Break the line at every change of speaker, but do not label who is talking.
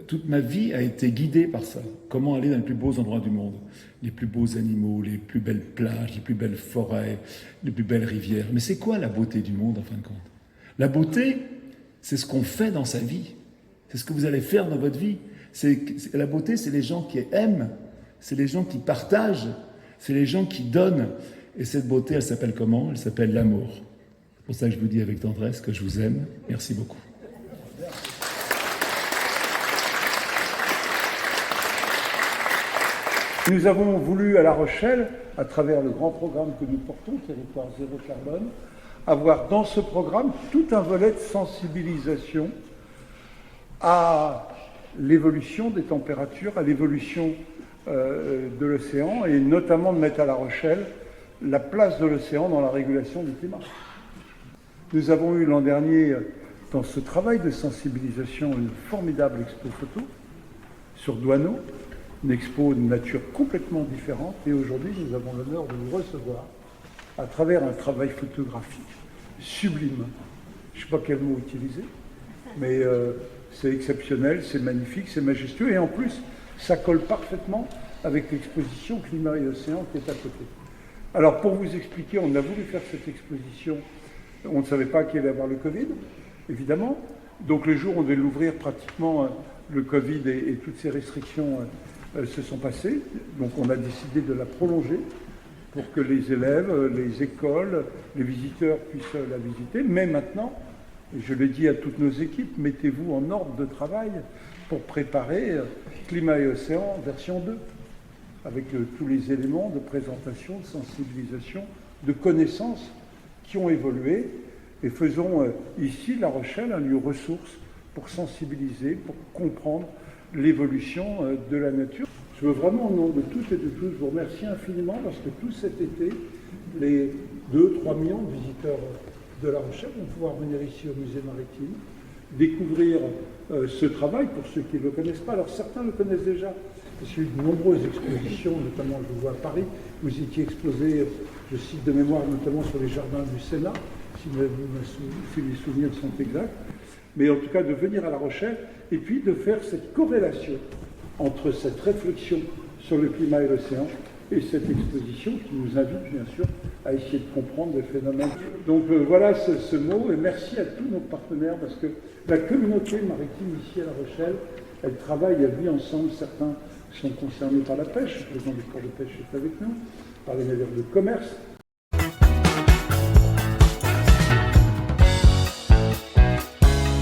toute ma vie a été guidée par ça. Comment aller dans les plus beaux endroits du monde, les plus beaux animaux, les plus belles plages, les plus belles forêts, les plus belles rivières. Mais c'est quoi la beauté du monde en fin de compte? La beauté, c'est ce qu'on fait dans sa vie. C'est ce que vous allez faire dans votre vie. La beauté, c'est les gens qui aiment, c'est les gens qui partagent, c'est les gens qui donnent. Et cette beauté, elle s'appelle comment? Elle s'appelle l'amour. C'est pour ça que je vous dis avec tendresse que je vous aime. Merci beaucoup.
Nous avons voulu à La Rochelle, à travers le grand programme que nous portons, Territoire Zéro Carbone, avoir dans ce programme tout un volet de sensibilisation à l'évolution des températures, à l'évolution de l'océan, et notamment de mettre à La Rochelle la place de l'océan dans la régulation du climat. Nous avons eu l'an dernier, dans ce travail de sensibilisation, une formidable expo photo sur Douaneau, une expo de nature complètement différente, et aujourd'hui nous avons l'honneur de vous recevoir à travers un travail photographique sublime. Je ne sais pas quel mot utiliser, mais c'est exceptionnel, c'est magnifique, c'est majestueux, et en plus ça colle parfaitement avec l'exposition Climat et Océan qui est à côté. Alors pour vous expliquer, on a voulu faire cette exposition, on ne savait pas qu'il allait y avoir le Covid, évidemment, donc le jour où on devait l'ouvrir pratiquement, le Covid et toutes ces restrictions se sont passées, donc on a décidé de la prolonger pour que les élèves, les écoles, les visiteurs puissent la visiter. Mais maintenant, et je l'ai dit à toutes nos équipes, mettez-vous en ordre de travail pour préparer Climat et Océan version 2, avec tous les éléments de présentation, de sensibilisation, de connaissances qui ont évolué, et faisons ici La Rochelle un lieu ressource pour sensibiliser, pour comprendre l'évolution de la nature. Je veux vraiment, au nom de toutes et de tous, vous remercier infiniment parce que tout cet été, les 2-3 millions de visiteurs de La Rochelle vont pouvoir venir ici au musée maritime, découvrir ce travail pour ceux qui ne le connaissent pas. Alors certains le connaissent déjà. Il y a eu de nombreuses expositions, notamment je vous vois à Paris, vous étiez exposé, je cite de mémoire, notamment sur les jardins du Sénat, si mes souvenirs sont exacts. Mais en tout cas de venir à La Rochelle et puis de faire cette corrélation entre cette réflexion sur le climat et l'océan et cette exposition qui nous invite bien sûr à essayer de comprendre les phénomènes. Donc voilà ce mot, et merci à tous nos partenaires parce que la communauté maritime ici à La Rochelle, elle travaille, elle vit ensemble. Certains sont concernés par la pêche, le président du port de pêche est avec nous, par les navires de commerce,